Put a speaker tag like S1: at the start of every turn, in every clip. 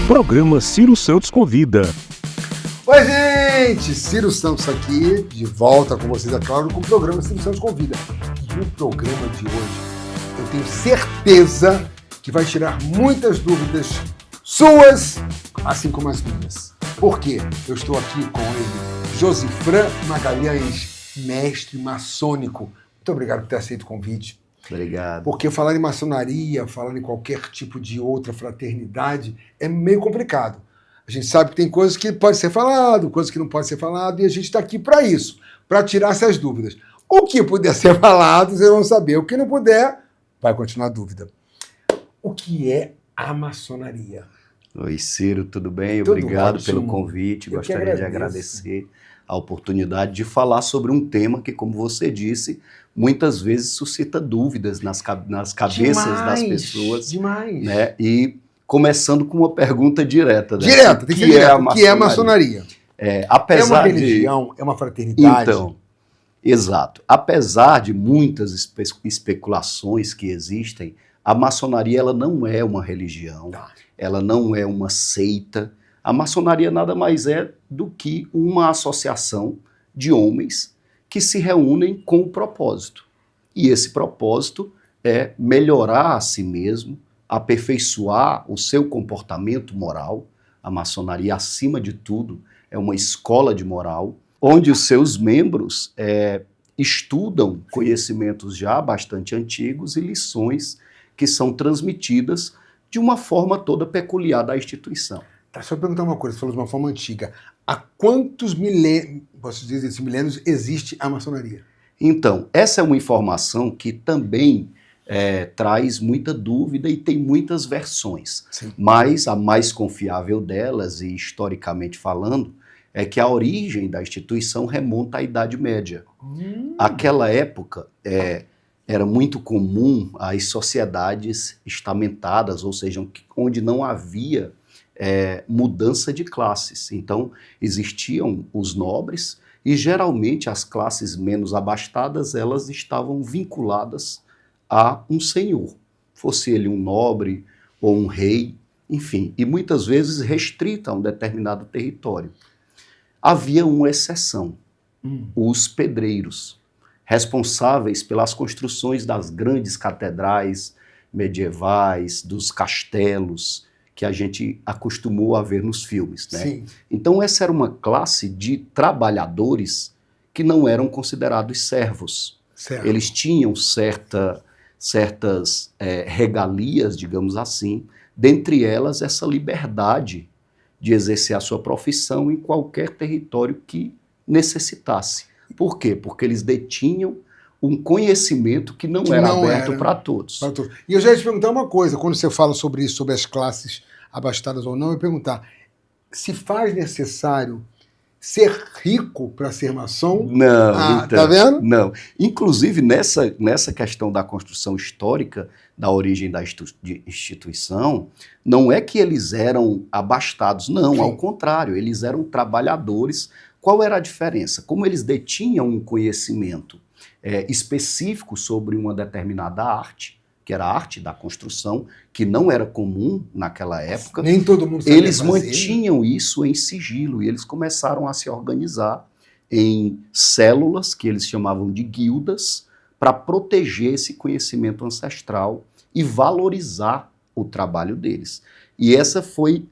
S1: Programa Ciro Santos Convida.
S2: Oi, gente! Ciro Santos aqui, de volta com vocês, é claro, com o programa Ciro Santos Convida. E o programa de hoje, eu tenho certeza que vai tirar muitas dúvidas suas, assim como as minhas. Por quê? Eu estou aqui com ele, Josifran Magalhães, mestre maçônico. Muito obrigado por ter aceito o convite.
S3: Obrigado.
S2: Porque falar em maçonaria, falar em qualquer tipo de outra fraternidade é meio complicado. A gente sabe que tem coisas que pode ser falado, coisas que não pode ser falado, e a gente está aqui para isso, para tirar essas dúvidas. O que puder ser falado, vocês vão saber. O que não puder, vai continuar a dúvida. O que é a maçonaria?
S3: Oi, Ciro, tudo bem?
S2: Tudo
S3: Obrigado
S2: ótimo.
S3: pelo convite.
S2: Eu que
S3: Gostaria de
S2: agradeço.
S3: agradecer a oportunidade de falar sobre um tema que, como você disse, muitas vezes suscita dúvidas nas cabeças das pessoas.
S2: Demais.
S3: Né? E começando com uma pergunta direta.
S2: Direta, tem que ser direta. O que é a maçonaria?
S3: Apesar
S2: é uma religião? É uma fraternidade?
S3: Então, exato. Apesar de muitas especulações que existem, a maçonaria ela não é uma religião, ela não é uma seita. A maçonaria nada mais é do que uma associação de homens que se reúnem com um propósito. E esse propósito é melhorar a si mesmo, aperfeiçoar o seu comportamento moral. A maçonaria, acima de tudo, é uma escola de moral, onde os seus membros estudam conhecimentos já bastante antigos e lições que são transmitidas de uma forma toda peculiar da instituição.
S2: Tá, só perguntar uma coisa, você falou de uma forma antiga. Há quantos milênios existe a maçonaria?
S3: Então, essa é uma informação que também traz muita dúvida e tem muitas versões.
S2: Sim.
S3: Mas a mais confiável delas, e historicamente falando, é que a origem da instituição remonta à Idade Média. Aquela época era muito comum as sociedades estamentadas, ou seja, onde não havia mudança de classes. Então, existiam os nobres e, geralmente, as classes menos abastadas, elas estavam vinculadas a um senhor, fosse ele um nobre ou um rei, enfim, e muitas vezes restrita a um determinado território. Havia uma exceção, os pedreiros, responsáveis pelas construções das grandes catedrais medievais, dos castelos, que a gente acostumou a ver nos filmes, né?
S2: Sim.
S3: Então essa era uma classe de trabalhadores que não eram considerados servos.
S2: Certo.
S3: Eles tinham certas regalias, digamos assim, dentre elas essa liberdade de exercer a sua profissão em qualquer território que necessitasse. Por quê? Porque eles detinham um conhecimento que não era aberto para todos.
S2: E eu já ia te perguntar uma coisa, quando você fala sobre isso, sobre as classes abastadas ou não, eu ia perguntar, se faz necessário ser rico para ser maçom?
S3: Não, então,
S2: tá vendo?
S3: Não. Inclusive, nessa questão da construção histórica, da origem da instituição, não é que eles eram abastados, não,
S2: Sim.
S3: Ao contrário, eles eram trabalhadores. Qual era a diferença? Como eles detinham um conhecimento específico sobre uma determinada arte, que era a arte da construção, que não era comum naquela época,
S2: nem todo mundo sabia
S3: eles
S2: fazer.
S3: mantinham isso em sigilo e eles começaram a se organizar em células, que eles chamavam de guildas, para proteger esse conhecimento ancestral e valorizar o trabalho deles. E essa foi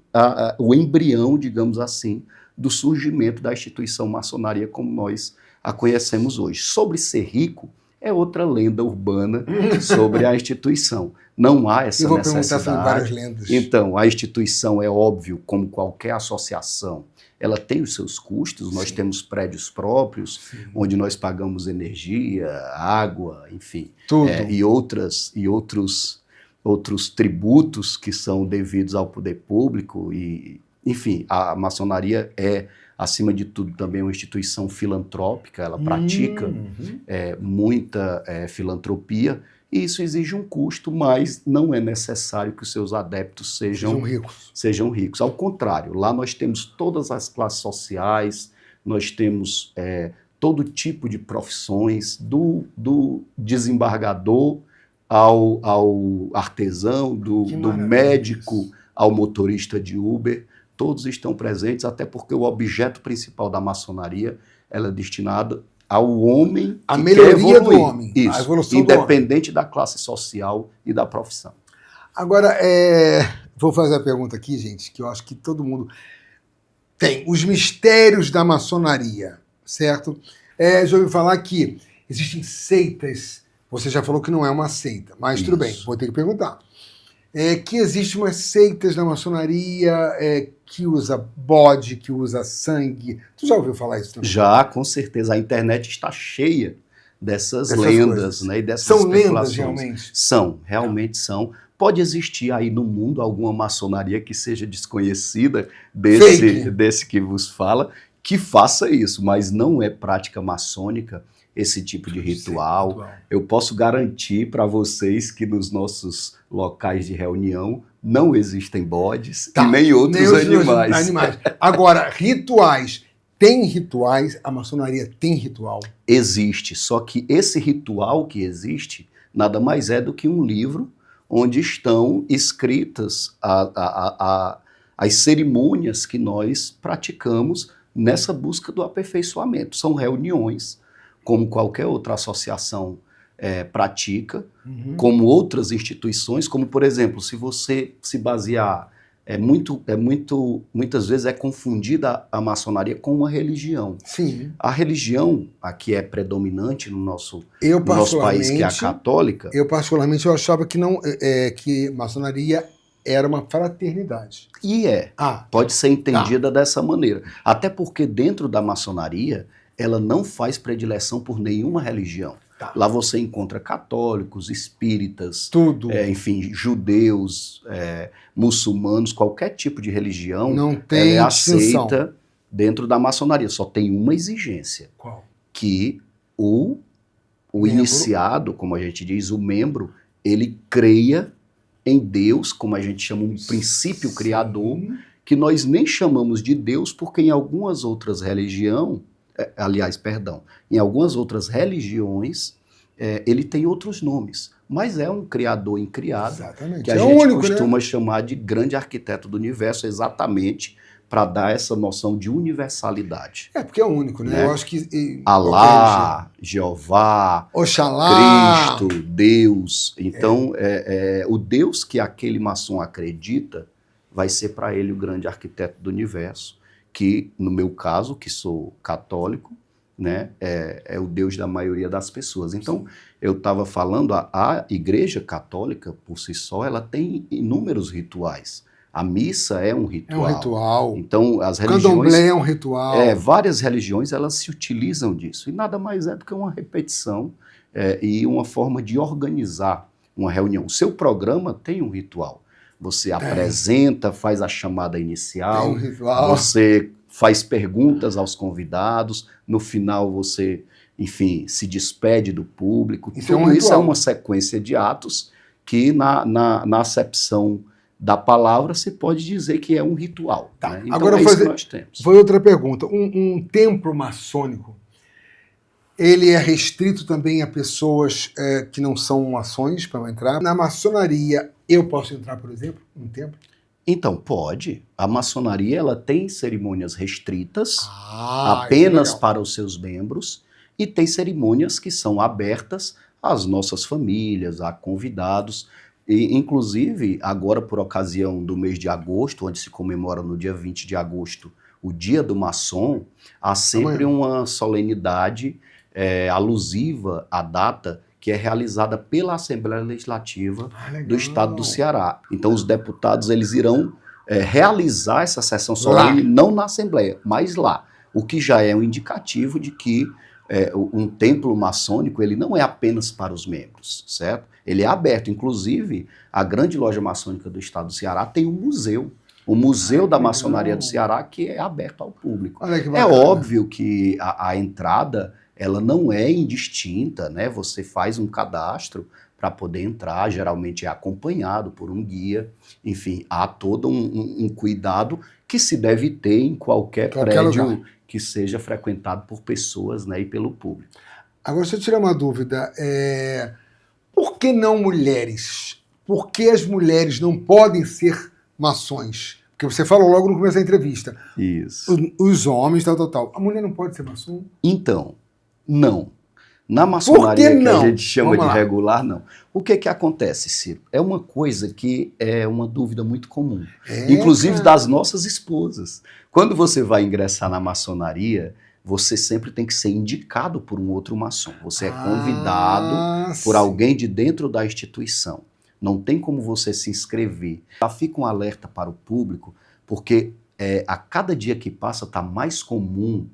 S3: o embrião, digamos assim, do surgimento da instituição maçonaria como nós a conhecemos hoje. Sobre ser rico, é outra lenda urbana sobre a instituição. Não há essa necessidade.
S2: Eu vou perguntar sobre várias lendas.
S3: Então, a instituição é óbvio, como qualquer associação, ela tem os seus custos. Nós temos prédios próprios, onde nós pagamos energia, água, enfim,
S2: tudo.
S3: E outros tributos que são devidos ao poder público. E, enfim, a maçonaria é, acima de tudo, também uma instituição filantrópica. Ela pratica muita filantropia, e isso exige um custo, mas não é necessário que os seus adeptos sejam ricos. Ao contrário, lá nós temos todas as classes sociais, nós temos todo tipo de profissões, do desembargador ao artesão, do médico ao motorista de Uber, todos estão presentes, até porque o objeto principal da maçonaria ela é destinada ao homem
S2: A
S3: que
S2: melhoria
S3: quer evoluir.
S2: do homem, a
S3: Isso,
S2: evolução do homem.
S3: independente da classe social e da profissão.
S2: Agora, vou fazer a pergunta aqui, gente, que eu acho que todo mundo tem. Os mistérios da maçonaria, certo? Já ouvi falar que existem seitas. Você já falou que não é uma seita, mas tudo bem, vou ter que perguntar. Que existem umas seitas da maçonaria que usa bode, que usa sangue. Tu já ouviu falar isso também?
S3: Já, com certeza. A internet está cheia dessas lendas, né, e dessas
S2: São
S3: especulações.
S2: lendas, realmente?
S3: São, realmente são. Pode existir aí no mundo alguma maçonaria que seja desconhecida desse que vos fala, que faça isso, mas não é prática maçônica esse tipo de ritual. Eu posso garantir para vocês que nos nossos locais de reunião não existem bodes e nem outros animais.
S2: Agora, rituais. Tem rituais? A maçonaria tem ritual?
S3: Existe, só que esse ritual que existe nada mais é do que um livro onde estão escritas as cerimônias que nós praticamos nessa busca do aperfeiçoamento. São reuniões, como qualquer outra associação pratica, como outras instituições, como, por exemplo, se você se basear, muitas vezes é confundida a maçonaria com uma religião.
S2: Sim.
S3: A religião, a que é predominante no nosso país, que é a católica...
S2: Eu, particularmente, eu achava que, que maçonaria era uma fraternidade.
S3: E pode ser entendida dessa maneira. Até porque dentro da maçonaria, ela não faz predileção por nenhuma religião. Lá você encontra católicos, espíritas,
S2: tudo.
S3: Enfim, judeus, muçulmanos, qualquer tipo de religião
S2: não tem
S3: aceita dentro da maçonaria. Só tem uma exigência.
S2: Qual?
S3: Que o iniciado, como a gente diz, o membro, ele creia em Deus, como a gente chama um princípio criador, que nós nem chamamos de Deus, porque em algumas outras religiões, em algumas outras religiões, ele tem outros nomes, mas é um criador incriado.
S2: Exatamente.
S3: Que a gente costuma chamar de grande arquiteto do universo, exatamente para dar essa noção de universalidade.
S2: Porque é único, né? Eu acho que...
S3: Alá, Jeová,
S2: Oxalá,
S3: Cristo, Deus. Então, o Deus que aquele maçom acredita vai ser para ele o grande arquiteto do universo, que, no meu caso, que sou católico, né, é o Deus da maioria das pessoas. Então, eu estava falando, a Igreja Católica, por si só, ela tem inúmeros rituais. A missa é um ritual.
S2: É um ritual.
S3: Então, as religiões...
S2: Candomblé é um ritual.
S3: Várias religiões, elas se utilizam disso. E nada mais é do que uma repetição e uma forma de organizar uma reunião. O seu programa tem um ritual. Você apresenta, faz a chamada inicial,
S2: tem um ritual.
S3: Você faz perguntas aos convidados, no final você, enfim, se despede do público. Tudo isso é uma sequência de atos que, na acepção da palavra, se pode dizer que é um ritual. Né? Então,
S2: agora,
S3: isso que nós temos.
S2: Foi outra pergunta. Um templo maçônico, ele é restrito também a pessoas que não são maçons para entrar? Na maçonaria, eu posso entrar, por exemplo, num templo?
S3: Então, pode. A maçonaria ela tem cerimônias restritas apenas para os seus membros e tem cerimônias que são abertas às nossas famílias, a convidados. E, inclusive, agora por ocasião do mês de agosto, onde se comemora no dia 20 de agosto o Dia do Maçom, há sempre uma solenidade alusiva à data que é realizada pela Assembleia Legislativa do Estado do Ceará. Então, os deputados eles irão realizar essa sessão solene não na Assembleia, mas lá. O que já é um indicativo de que um templo maçônico ele não é apenas para os membros, certo? Ele é aberto. Inclusive, a grande loja maçônica do Estado do Ceará tem um museu. O Museu da Maçonaria do Ceará, que é aberto ao público. É óbvio que a entrada ela não é indistinta, né? Você faz um cadastro para poder entrar, geralmente é acompanhado por um guia. Enfim, há todo um cuidado que se deve ter em qualquer prédio lugar que seja frequentado por pessoas, né, e pelo público.
S2: Agora, se eu tirar uma dúvida, por que não mulheres? Por que as mulheres não podem ser maçons? Porque você falou logo no começo da entrevista.
S3: Isso.
S2: Os homens, tal. A mulher não pode ser maçom?
S3: Então, não. Na maçonaria
S2: Por que não?
S3: que a gente chama
S2: Vamos
S3: de
S2: lá.
S3: regular, não. O que acontece, Ciro? É uma coisa que é uma dúvida muito comum, inclusive
S2: cara.
S3: das nossas esposas. Quando você vai ingressar na maçonaria, você sempre tem que ser indicado por um outro maçom. Você é convidado por
S2: sim.
S3: alguém de dentro da instituição. Não tem como você se inscrever. Já fica um alerta para o público, porque a cada dia que passa está mais comum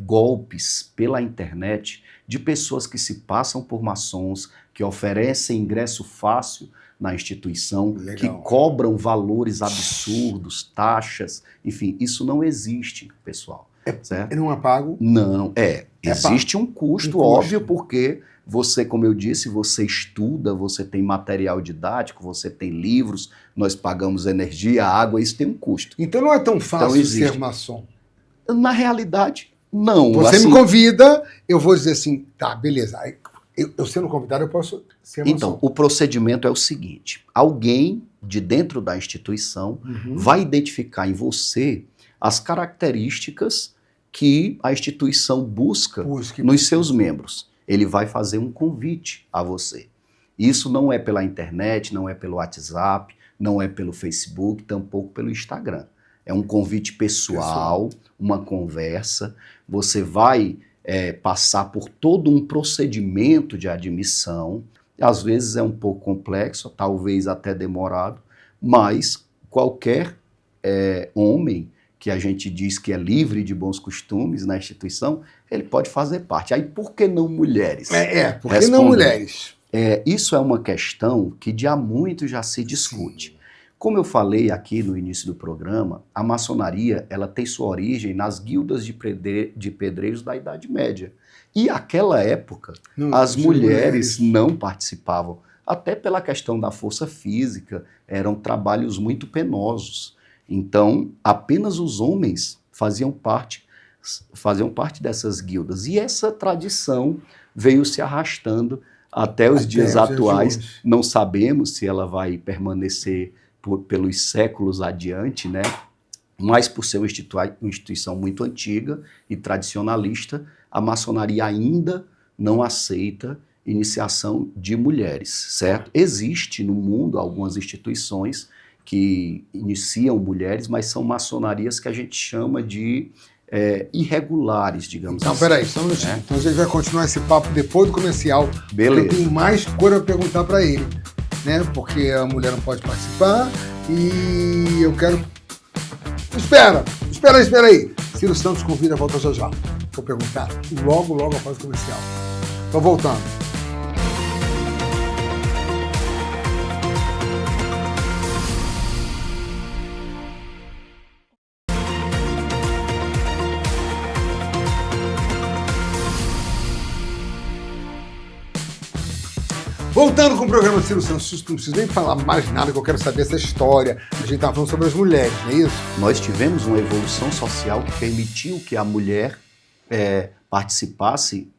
S3: golpes pela internet de pessoas que se passam por maçons, que oferecem ingresso fácil na instituição,
S2: Legal.
S3: que cobram valores absurdos, taxas, enfim, isso não existe, pessoal. Certo?
S2: Eu não apago.
S3: Não, existe um custo, óbvio, porque você, como eu disse, você estuda, você tem material didático, você tem livros, nós pagamos energia, água, isso tem um custo.
S2: Então não é tão fácil
S3: existe.
S2: ser maçom.
S3: Na realidade, não.
S2: Você
S3: assim,
S2: me convida, eu vou dizer assim, tá, beleza. Aí, eu sendo convidado, eu posso ser maçom.
S3: Então, o procedimento é o seguinte: alguém de dentro da instituição vai identificar em você as características que a instituição busca nos seus membros. Ele vai fazer um convite a você. Isso não é pela internet, não é pelo WhatsApp, não é pelo Facebook, tampouco pelo Instagram. É um convite pessoal, uma conversa. Você vai passar por todo um procedimento de admissão. Às vezes é um pouco complexo, talvez até demorado, mas qualquer homem que a gente diz que é livre de bons costumes na instituição, ele pode fazer parte. Aí, por que não mulheres?
S2: Por que não mulheres?
S3: Isso é uma questão que há muito já se discute.
S2: Sim.
S3: Como eu falei aqui no início do programa, a maçonaria ela tem sua origem nas guildas de pedreiros da Idade Média. E naquela época, as mulheres não participavam, até pela questão da força física, eram trabalhos muito penosos. Então, apenas os homens faziam parte dessas guildas. E essa tradição veio se arrastando até os dias atuais. Não sabemos se ela vai permanecer pelos séculos adiante, né? Mas por ser uma instituição muito antiga e tradicionalista, a maçonaria ainda não aceita iniciação de mulheres, certo? Existe no mundo algumas instituições que iniciam mulheres, mas são maçonarias que a gente chama de irregulares, digamos assim.
S2: Então, peraí, só um minutinho. Então a gente vai continuar esse papo depois do comercial.
S3: Beleza.
S2: Eu tenho mais coisa para perguntar para ele, né? Porque a mulher não pode participar e eu quero... Espera aí. Ciro Santos convida, volta já. Vou perguntar logo após o comercial. Tô voltando. Voltando com o programa Ciro Santos, não preciso nem falar mais nada, que eu quero saber essa história. A gente estava falando sobre as mulheres, não é isso?
S3: Nós tivemos uma evolução social que permitiu que a mulher participasse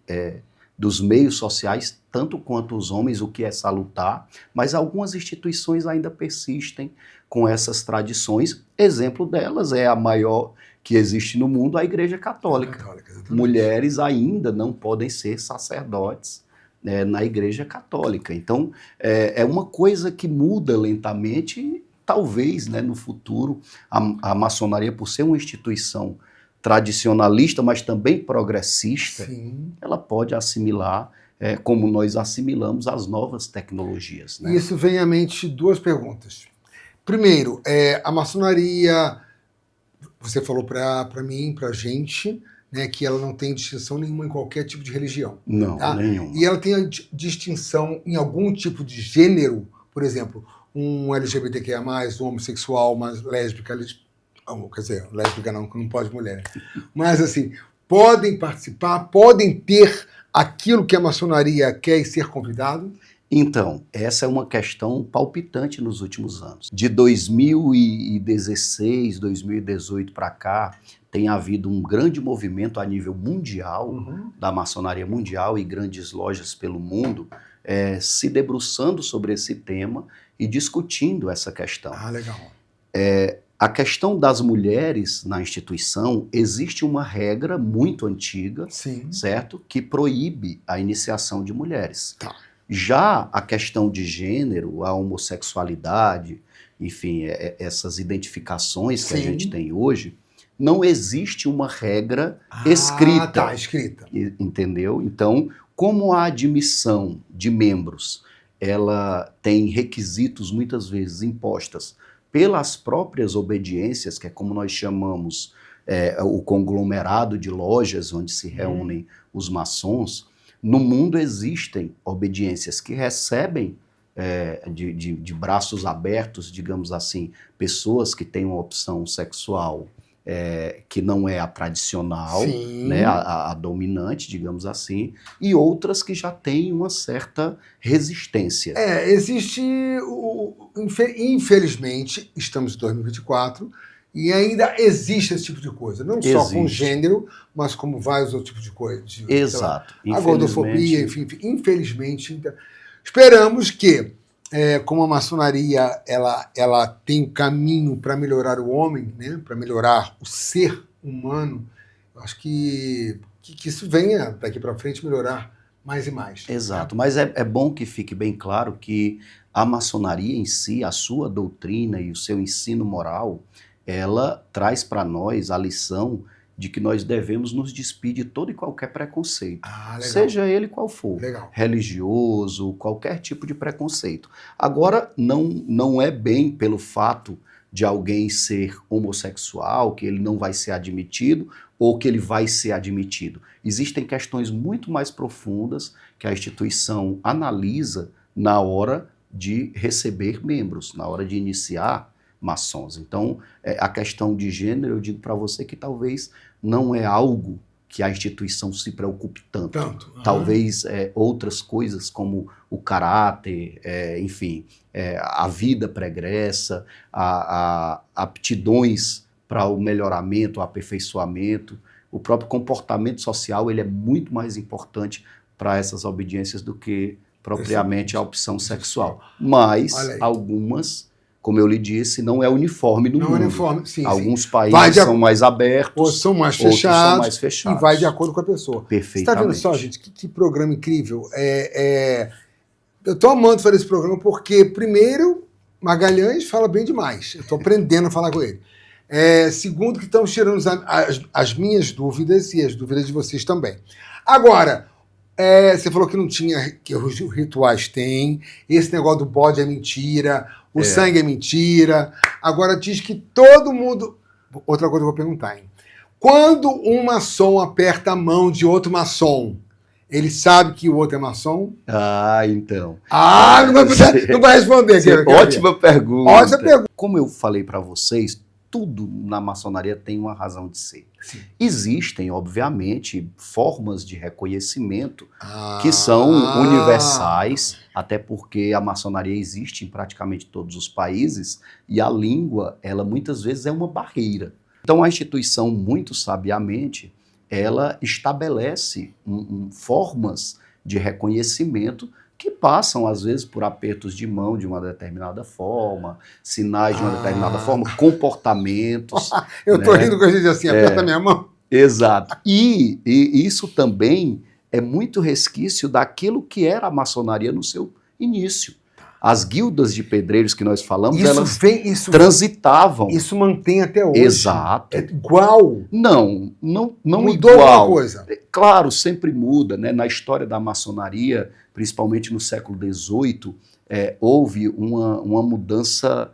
S3: dos meios sociais, tanto quanto os homens, o que é salutar, mas algumas instituições ainda persistem com essas tradições. Exemplo delas é a maior que existe no mundo, a Igreja Católica. Mulheres ainda não podem ser sacerdotes na Igreja Católica. Então, é uma coisa que muda lentamente e talvez, né, no futuro, a maçonaria, por ser uma instituição tradicionalista, mas também progressista, sim, ela pode assimilar, como nós assimilamos as novas tecnologias. Né?
S2: Isso vem à mente duas perguntas. Primeiro, a maçonaria, você falou para mim, para a gente, né, que ela não tem distinção nenhuma em qualquer tipo de religião.
S3: Não,
S2: tá?
S3: nenhuma.
S2: E ela tem a distinção em algum tipo de gênero, por exemplo, um LGBTQIA+, um homossexual, uma lésbica, quer dizer, lésbica não pode mulher. Mas assim, podem participar, podem ter aquilo que a maçonaria quer e ser convidado?
S3: Então, essa é uma questão palpitante nos últimos anos. De 2016, 2018 para cá, tem havido um grande movimento a nível mundial, da maçonaria mundial e grandes lojas pelo mundo, se debruçando sobre esse tema e discutindo essa questão.
S2: Ah, legal.
S3: A questão das mulheres na instituição, existe uma regra muito antiga,
S2: Sim.
S3: certo? Que proíbe a iniciação de mulheres.
S2: Tá.
S3: Já a questão de gênero, a homossexualidade, enfim, essas identificações que a
S2: Sim.
S3: gente tem hoje, não existe uma regra escrita.
S2: Tá, escrita.
S3: Entendeu? Então, como a admissão de membros, ela tem requisitos muitas vezes impostas pelas próprias obediências, que é como nós chamamos o conglomerado de lojas onde se reúnem os maçons, no mundo existem obediências que recebem de braços abertos, digamos assim, pessoas que têm uma opção sexual que não é a tradicional, né, a dominante, digamos assim, e outras que já têm uma certa resistência.
S2: Existe, infelizmente, estamos em 2024, e ainda existe esse tipo de coisa. Não só com gênero, mas como vários outros tipos de coisas.
S3: Exato.
S2: A gordofobia, enfim, infelizmente. Esperamos que, como a maçonaria ela tem um caminho para melhorar o homem, né, para melhorar o ser humano, eu acho que isso venha daqui para frente melhorar mais e mais.
S3: Exato, mas é bom que fique bem claro que a maçonaria em si, a sua doutrina e o seu ensino moral, ela traz para nós a lição de que nós devemos nos despir de todo e qualquer preconceito, seja ele qual for, religioso, qualquer tipo de preconceito. Agora, não é bem pelo fato de alguém ser homossexual que ele não vai ser admitido ou que ele vai ser admitido. Existem questões muito mais profundas que a instituição analisa na hora de receber membros, na hora de iniciar maçons. Então, a questão de gênero, eu digo para você que talvez não é algo que a instituição se preocupe tanto. Talvez outras coisas como o caráter, enfim, a vida pregressa, aptidões para o melhoramento, o aperfeiçoamento, o próprio comportamento social, ele é muito mais importante para essas obediências do que propriamente a opção sexual. Mas algumas, como eu lhe disse, não é uniforme no mundo. Não é uniforme, sim. Alguns países são mais abertos,
S2: ou são mais fechados, e vai de acordo com a pessoa.
S3: Perfeitamente. Você
S2: está vendo só, gente? Que programa incrível. Eu estou amando fazer esse programa porque, primeiro, Magalhães fala bem demais. Eu estou aprendendo a falar com ele. Segundo, que estamos tirando as minhas dúvidas e as dúvidas de vocês também. Agora, você falou que não tinha, que os rituais têm, esse negócio do bode é mentira, o sangue é mentira. Agora diz que todo mundo... Outra coisa que eu vou perguntar, hein? Quando um maçom aperta a mão de outro maçom, ele sabe que o outro é maçom?
S3: Então.
S2: Não vai responder.
S3: Ótima pergunta. Como eu falei para vocês, tudo na maçonaria tem uma razão de ser. Sim. Existem, obviamente, formas de reconhecimento que são universais, até porque a maçonaria existe em praticamente todos os países e a língua, ela muitas vezes é uma barreira. Então a instituição, muito sabiamente, ela estabelece formas de reconhecimento que passam, às vezes, por apertos de mão de uma determinada forma, sinais de uma determinada forma, comportamentos.
S2: Eu estou rindo com a gente assim, aperta minha mão.
S3: Exato. E isso também é muito resquício daquilo que era a maçonaria no seu início. As guildas de pedreiros que nós falamos, elas transitavam.
S2: Isso mantém até hoje.
S3: Exato.
S2: É igual?
S3: Não
S2: Mudou
S3: igual.
S2: Alguma coisa?
S3: Claro, sempre muda, né? Na história da maçonaria, principalmente no século XVIII, houve uma mudança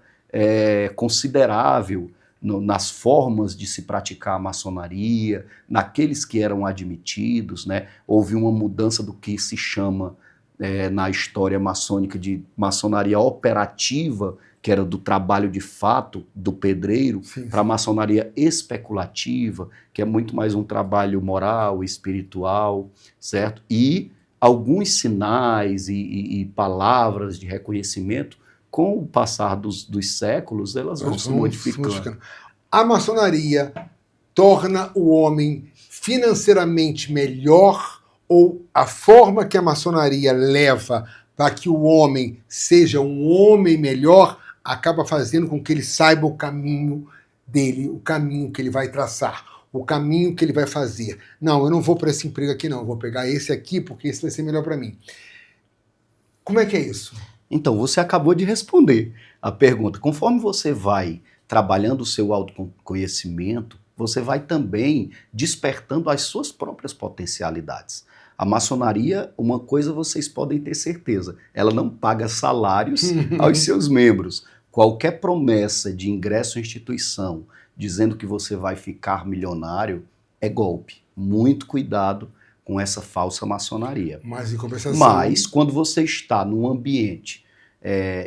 S3: considerável nas formas de se praticar a maçonaria, naqueles que eram admitidos, né? Houve uma mudança do que se chama na história maçônica de maçonaria operativa, que era do trabalho de fato do pedreiro, para a maçonaria especulativa, que é muito mais um trabalho moral, espiritual, certo? E alguns sinais e palavras de reconhecimento, com o passar dos séculos, elas vão se modificando.
S2: A maçonaria torna o homem financeiramente melhor, ou a forma que a maçonaria leva para que o homem seja um homem melhor acaba fazendo com que ele saiba o caminho dele, o caminho que ele vai traçar, o caminho que ele vai fazer. Não, eu não vou para esse emprego aqui, não. Eu vou pegar esse aqui porque esse vai ser melhor para mim. Como é que é isso?
S3: Então, você acabou de responder a pergunta. Conforme você vai trabalhando o seu autoconhecimento, você vai também despertando as suas próprias potencialidades. A maçonaria, uma coisa vocês podem ter certeza, ela não paga salários aos seus membros. Qualquer promessa de ingresso à instituição dizendo que você vai ficar milionário é golpe. Muito cuidado com essa falsa maçonaria.
S2: Mas, em compensação...
S3: Mas, quando você está num ambiente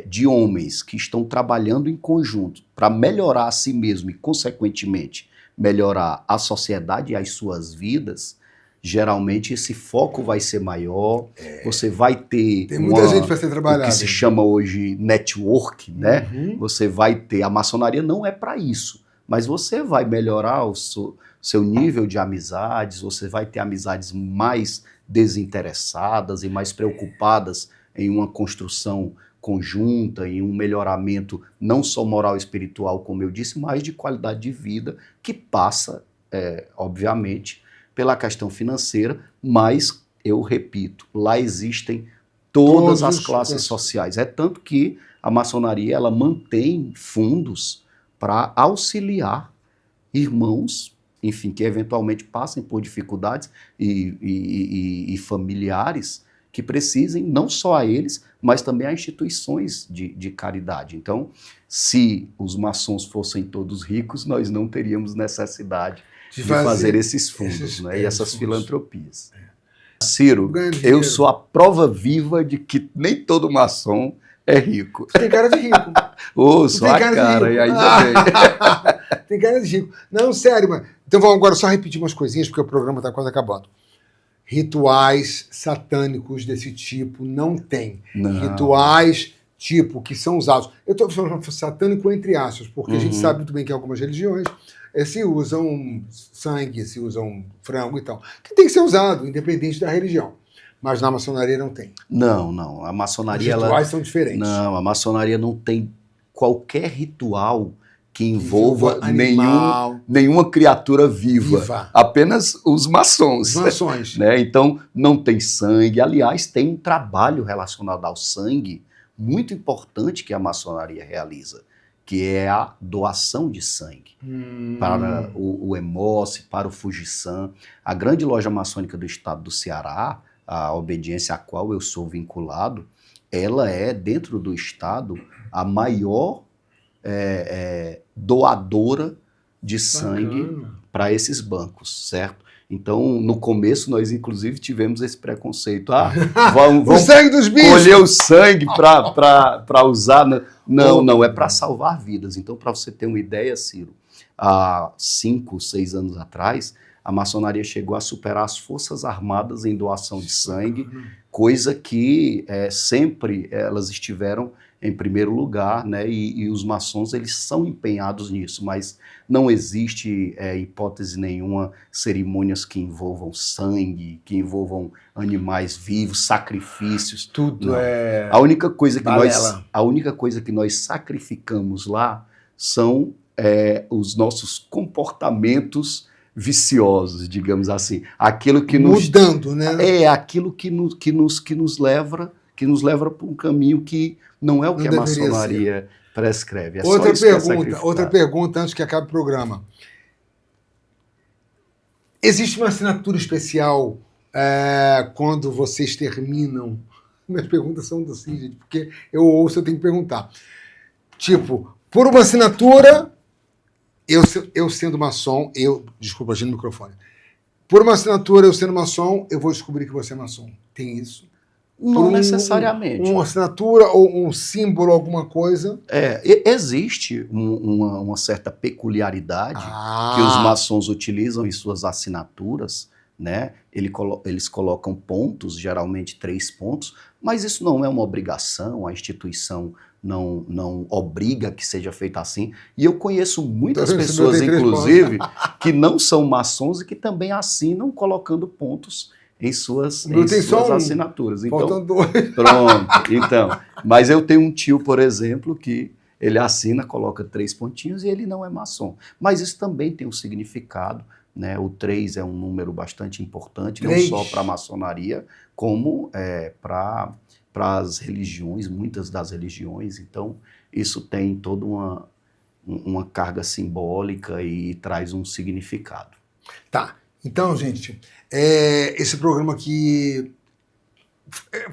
S3: de homens que estão trabalhando em conjunto para melhorar a si mesmo e, consequentemente, melhorar a sociedade e as suas vidas, geralmente esse foco vai ser maior, você vai ter
S2: Tem muita gente para ser trabalhada.
S3: O que se chama hoje network, né? Você vai ter, a maçonaria não é para isso, mas você vai melhorar o seu nível de amizades, você vai ter amizades mais desinteressadas e mais preocupadas em uma construção conjunta, em um melhoramento não só moral e espiritual, como eu disse, mas de qualidade de vida, que passa, obviamente, pela questão financeira, mas, eu repito, lá existem todas as classes sociais. É tanto que a maçonaria ela mantém fundos para auxiliar irmãos, enfim, que eventualmente passem por dificuldades e familiares que precisem, não só a eles, mas também a instituições de caridade. Então, se os maçons fossem todos ricos, nós não teríamos necessidade de fazer esses fundos, né, e essas filantropias. Ciro, eu sou a prova viva de que nem todo maçom é rico.
S2: Tem cara de rico.
S3: Só a cara, e ainda bem.
S2: Tem cara de rico. Não, sério, mano. Então vamos agora só repetir umas coisinhas, porque o programa está quase acabando. Rituais satânicos desse tipo não tem.
S3: Não.
S2: Rituais tipo que são usados. Eu estou falando satânico entre aspas, porque a gente sabe muito bem que algumas religiões se usam sangue, se usam frango e tal, que tem que ser usado, independente da religião. Mas na maçonaria não tem.
S3: Não. A maçonaria...
S2: Os rituais são diferentes.
S3: Não, a maçonaria não tem qualquer ritual que envolva nenhuma criatura viva. Apenas os maçons.
S2: Os maçons.
S3: Né? Então, não tem sangue. Aliás, tem um trabalho relacionado ao sangue muito importante que a maçonaria realiza, que é a doação de sangue para o Emoce, para o Fujisan. A grande loja maçônica do estado do Ceará, a obediência à qual eu sou vinculado, ela é, dentro do estado, a maior doadora de sangue para esses bancos, certo? Então, no começo, nós inclusive tivemos esse preconceito. Vamos
S2: o sangue dos bichos!
S3: Colher o sangue para usar. Não, é para salvar vidas. Então, para você ter uma ideia, Ciro, há 5, 6 anos atrás, a maçonaria chegou a superar as Forças Armadas em doação de sangue, coisa que sempre elas estiveram em primeiro lugar, né? E os maçons eles são empenhados nisso, mas não existe hipótese nenhuma cerimônias que envolvam sangue, que envolvam animais vivos, sacrifícios.
S2: Tudo
S3: não. A única coisa que nós sacrificamos lá são os nossos comportamentos viciosos, digamos assim, aquilo que
S2: mudando, né?
S3: Aquilo que nos leva para um caminho que não é o que a maçonaria prescreve.
S2: Outra pergunta antes que acabe o programa. Existe uma assinatura especial quando vocês terminam? Minhas perguntas são assim, gente, porque eu ouço, eu tenho que perguntar. Tipo, por uma assinatura, eu sendo maçom, desculpa, agir no microfone. Por uma assinatura, eu sendo maçom, eu vou descobrir que você é maçom. Tem isso?
S3: Não necessariamente.
S2: Uma assinatura ou um símbolo, alguma coisa?
S3: Existe uma certa peculiaridade que os maçons utilizam em suas assinaturas, né? Eles colocam pontos, geralmente 3 pontos, mas isso não é uma obrigação, a instituição não obriga que seja feito assim. E eu conheço muitas pessoas, inclusive, que não são maçons e que também assinam colocando pontos em suas assinaturas. Então,
S2: faltam 2.
S3: Pronto. Então, mas eu tenho um tio, por exemplo, que Ele assina, coloca 3 pontinhos e ele não é maçom. Mas isso também tem um significado, né? O 3 é um número bastante importante, não só para a maçonaria, como para as religiões, muitas das religiões. Então, isso tem toda uma carga simbólica e traz um significado.
S2: Tá. Então, gente, esse programa aqui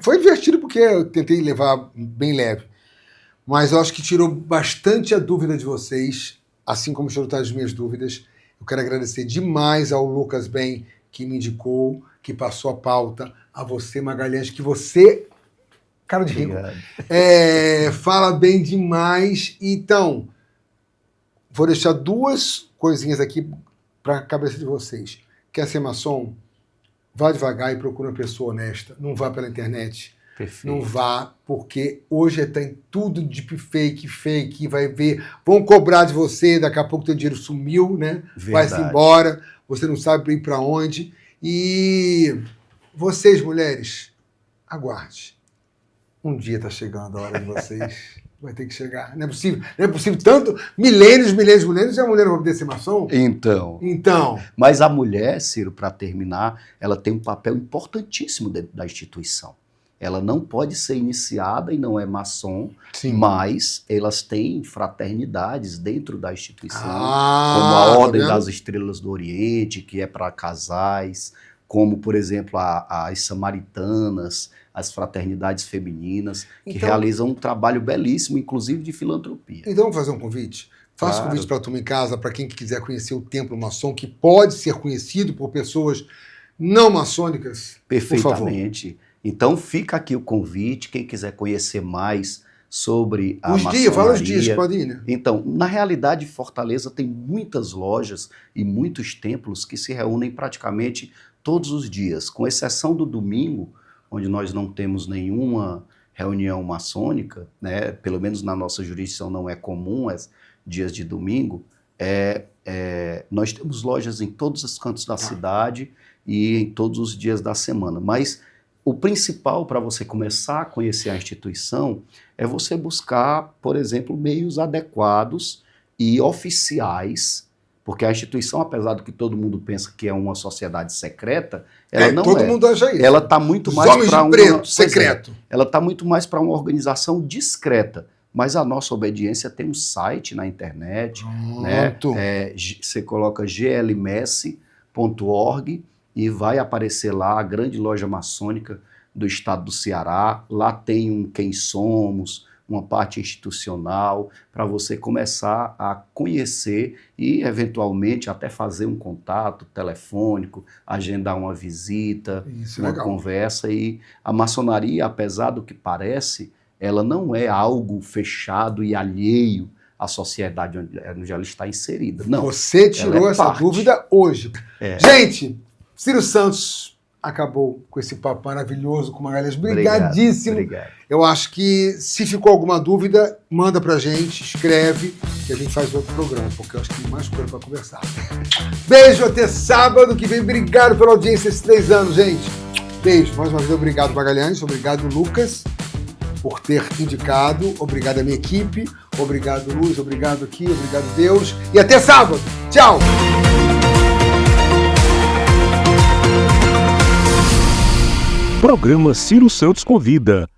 S2: foi divertido porque eu tentei levar bem leve. Mas eu acho que tirou bastante a dúvida de vocês, assim como tirou todas as minhas dúvidas. Eu quero agradecer demais ao Lucas Ben, que me indicou, que passou a pauta, a você, Magalhães, que você, cara de rico, fala bem demais. Então, vou deixar 2 coisinhas aqui para a cabeça de vocês. Quer ser maçom? Vá devagar e procure uma pessoa honesta. Não vá pela internet.
S3: Perfeito.
S2: Não vá, porque hoje tem tudo de fake, vai ver, vão cobrar de você, daqui a pouco teu dinheiro sumiu, né? Vai-se embora, você não sabe ir para onde. E vocês, mulheres, aguarde. Um dia está chegando a hora de vocês. Vai ter que chegar. Não é possível tanto, milênios, e a mulher não vai poder ser maçom? Então.
S3: Mas a mulher, Ciro, para terminar, ela tem um papel importantíssimo dentro da instituição. Ela não pode ser iniciada e não é maçom,
S2: sim,
S3: mas elas têm fraternidades dentro da instituição, como a Ordem das Estrelas do Oriente, que é para casais, como, por exemplo, as Samaritanas, as fraternidades femininas, que realizam um trabalho belíssimo, inclusive de filantropia.
S2: Então vamos fazer um convite? Faça um convite para a turma em casa, para quem quiser conhecer o Templo Maçom, que pode ser conhecido por pessoas não maçônicas.
S3: Perfeitamente. Por favor. Então fica aqui o convite, quem quiser conhecer mais sobre a maçonaria.
S2: Fala os dias que podem ir, né?
S3: Então, na realidade, Fortaleza tem muitas lojas e muitos templos que se reúnem praticamente todos os dias, com exceção do domingo, onde nós não temos nenhuma reunião maçônica, né? Pelo menos na nossa jurisdição não é comum dias de domingo. Nós temos lojas em todos os cantos da cidade e em todos os dias da semana, mas o principal para você começar a conhecer a instituição é você buscar, por exemplo, meios adequados e oficiais, porque a instituição, apesar do que todo mundo pensa que é uma sociedade secreta, ela não
S2: todo mundo acha isso.
S3: Ela está muito mais para
S2: secreto.
S3: Ela está muito mais para uma organização discreta. Mas a nossa obediência tem um site na internet, né? Você coloca glms.org e vai aparecer lá a grande loja maçônica do estado do Ceará. Lá tem um Quem Somos, uma parte institucional, para você começar a conhecer e, eventualmente, até fazer um contato telefônico, agendar uma visita, uma conversa. E a maçonaria, apesar do que parece, ela não é algo fechado e alheio à sociedade onde ela está inserida. Não.
S2: Você tirou essa dúvida hoje. Gente, Ciro Santos acabou com esse papo maravilhoso com o Magalhães. Obrigadíssimo.
S3: Obrigado.
S2: Eu acho que se ficou alguma dúvida, manda pra gente, escreve, que a gente faz outro programa, porque eu acho que tem mais coisa pra conversar. Beijo, até sábado que vem. Obrigado pela audiência esses 3 anos, gente. Beijo. Mais uma vez, obrigado, Magalhães. Obrigado, Lucas, por ter indicado. Obrigado à minha equipe. Obrigado, Luz. Obrigado aqui. Obrigado, Deus. E até sábado. Tchau.
S1: Programa Ciro Santos Convida.